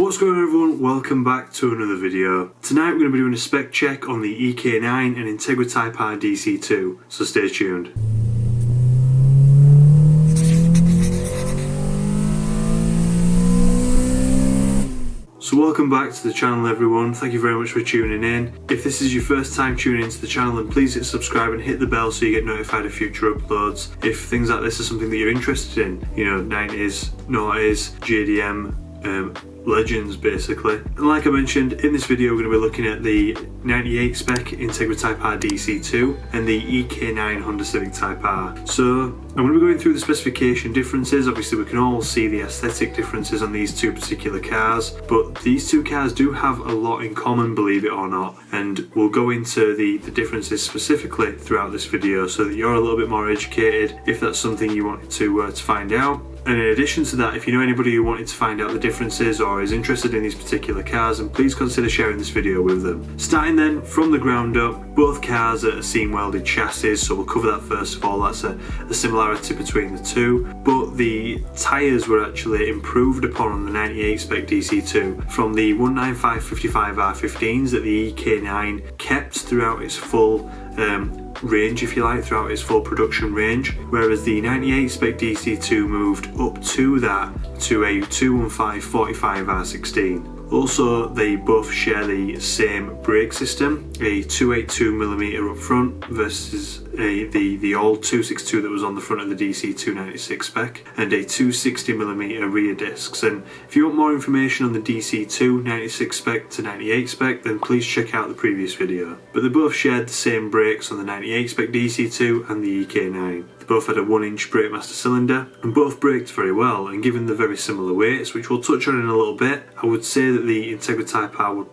What's going on everyone, welcome back to another video. Tonight we're going to be doing a spec check on the Ek9 and Integra Type R Dc2, so stay tuned. So welcome back to the channel everyone, thank you very much for tuning in. If this is your first time tuning into the channel, then please hit subscribe and hit the bell so you get notified of future uploads. If things like this are something that you're interested in, you know, 90s, noughties, JDM, legends basically. And like I mentioned, in this video we're going to be looking at the 98 spec Integra Type R Dc2 and the Ek9 Honda Civic Type R. So I'm going to be going through the specification differences. Obviously we can all see the aesthetic differences on these two particular cars, but these two cars do have a lot in common, believe it or not, and we'll go into the differences specifically throughout this video so that you're a little bit more educated if that's something you wanted to find out. And in addition to that, if you know anybody who wanted to find out the differences or is interested in these particular cars, then please consider sharing this video with them. Starting then from the ground up, both cars are seam welded chassis, so we'll cover that first of all. That's a similarity between the two, but the tyres were actually improved upon on the 98 spec Dc2 from the 195/55 R15s that the Ek9 kept throughout its full range, if you like, throughout its full production range, whereas the 98 spec Dc2 moved up to that to a 215/45 R16. Also, they both share the same brake system, a 282mm up front versus the old 262 that was on the front of the Dc2 96 spec, and a 260mm rear discs. And if you want more information on the Dc2 96 spec to 98 spec, then please check out the previous video. But they both shared the same brakes on the 98 spec Dc2 and the Ek9. They both had a 1-inch brake master cylinder and both braked very well, and given the very similar weights, which we'll touch on in a little bit, I would say that the Integra Type R would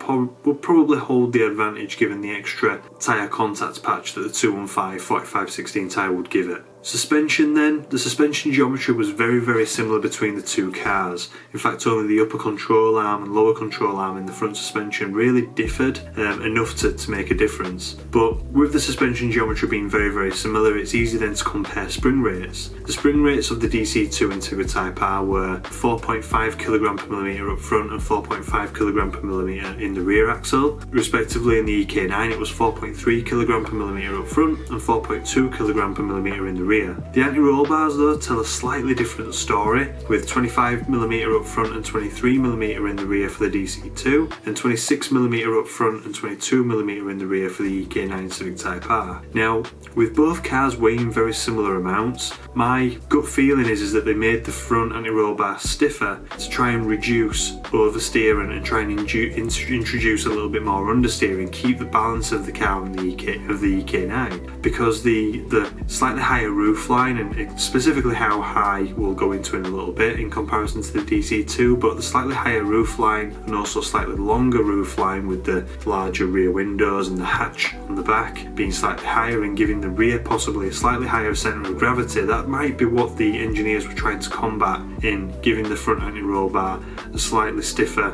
probably hold the advantage given the extra tyre contact patch that the 215/45/16 tyre would give it. Suspension then, the suspension geometry was very similar between the two cars. In fact, only the upper control arm and lower control arm in the front suspension really differed enough to make a difference. But with the suspension geometry being very similar, it's easy then to compare spring rates. The spring rates of the Dc2 Integra Type R were 4.5 kg/mm up front and 4.5 kg/mm in the rear axle. Respectively, in the Ek9 it was 4.3 kg/mm up front and 4.2 kg/mm in the rear. The anti-roll bars though tell a slightly different story, with 25mm up front and 23mm in the rear for the Dc2 and 26mm up front and 22mm in the rear for the Ek9 Civic Type R. Now, with both cars weighing very similar amounts, my gut feeling is that they made the front anti-roll bar stiffer to try and reduce oversteer and try and introduce a little bit more understeer and keep the balance of the car and the Ek9, because the slightly higher roof line, and specifically how high we'll go into in a little bit in comparison to the Dc2, but the slightly higher roof line and also slightly longer roof line with the larger rear windows and the hatch on the back being slightly higher and giving the rear possibly a slightly higher centre of gravity, that might be what the engineers were trying to combat in giving the front anti-roll bar a slightly stiffer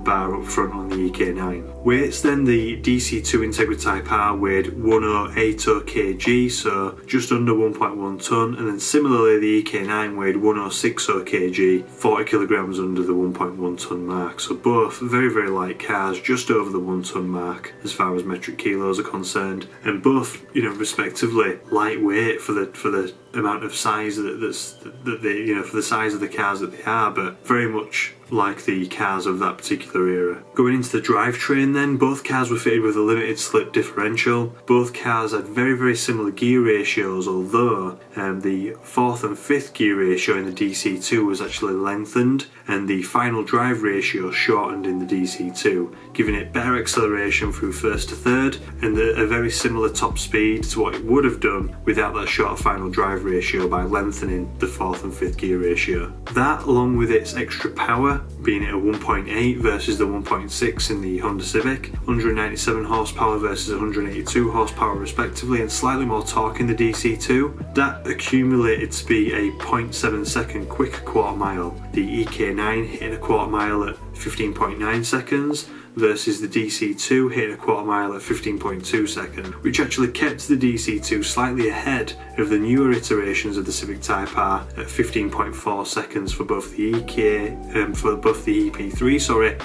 bar up front on the Ek9. Weights then, the Dc2 Integra Type R weighed 1080 kg, so just under 1.1 tonne, and then similarly the Ek9 weighed 1060 kg, 40 kilograms under the 1.1 tonne mark. So both very light cars, just over the 1 tonne mark as far as metric kilos are concerned, and both, you know, respectively lightweight for the amount of size that they, you know, for the size of the cars that they are, but very much like the cars of that particular era. Going into the drivetrain then, both cars were fitted with a limited slip differential. Both cars had very similar gear ratios, although the 4th and 5th gear ratio in the Dc2 was actually lengthened and the final drive ratio shortened in the Dc2, giving it better acceleration through 1st to 3rd and a very similar top speed to what it would have done without that shorter final drive ratio by lengthening the 4th and 5th gear ratio. That, along with its extra power, being at a 1.8 versus the 1.6 in the Honda Civic, 197 horsepower versus 182 horsepower respectively, and slightly more torque in the Dc2, that accumulated to be a 0.7 second quicker quarter mile. The Ek9 hitting a quarter mile at 15.9 seconds versus the DC2 hitting a quarter mile at 15.2 seconds, which actually kept the DC2 slightly ahead of the newer iterations of the Civic Type R at 15.4 seconds for both the EP3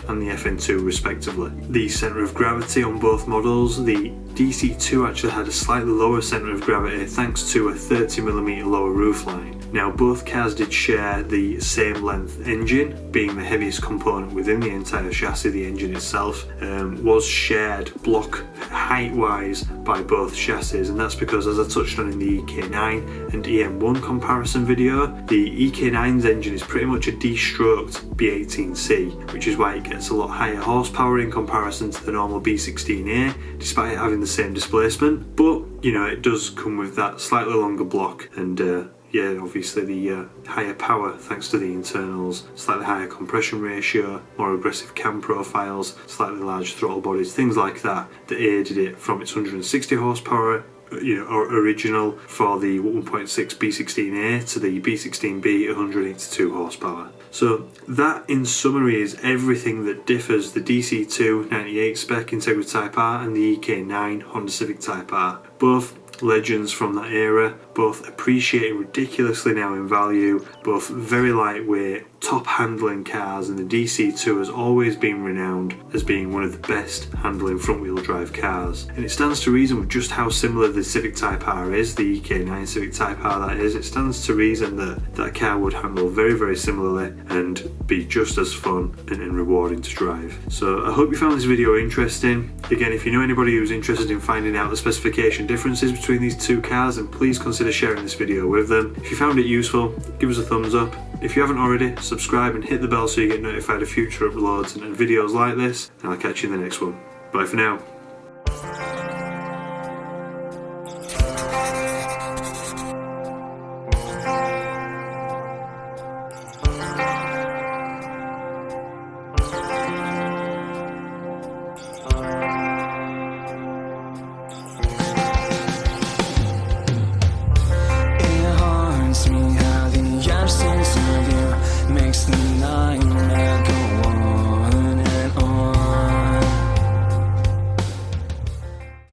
and the FN2 respectively. The centre of gravity on both models, the DC2 actually had a slightly lower centre of gravity thanks to a 30mm lower roofline. Now both cars did share the same length engine, being the heaviest component within the entire chassis. The engine itself was shared block height wise by both chassis, and that's because, as I touched on in the Ek9 and EM1 comparison video, the Ek9's engine is pretty much a de-stroked B18C, which is why it gets a lot higher horsepower in comparison to the normal B16A, despite it having the same displacement. But you know, it does come with that slightly longer block, and yeah, obviously the higher power thanks to the internals, slightly higher compression ratio, more aggressive cam profiles, slightly large throttle bodies, things like that aided it from its 160 horsepower, you know, original for the 1.6 B16A to the B16B 182 horsepower. So that in summary is everything that differs the DC2 98 spec Integra Type R and the Ek9 Honda Civic Type R. Both legends from that era, both appreciating ridiculously now in value, both very lightweight, top handling cars, and the DC2 has always been renowned as being one of the best handling front wheel drive cars. And it stands to reason with just how similar the Civic Type R is, the Ek9 Civic Type R that is, it stands to reason that that car would handle very, very similarly and be just as fun and rewarding to drive. So I hope you found this video interesting. Again, if you know anybody who's interested in finding out the specification differences between these two cars, then please consider sharing this video with them. If you found it useful, give us a thumbs up. If you haven't already, subscribe and hit the bell so you get notified of future uploads and videos like this, and I'll catch you in the next one. Bye for now. Makes the night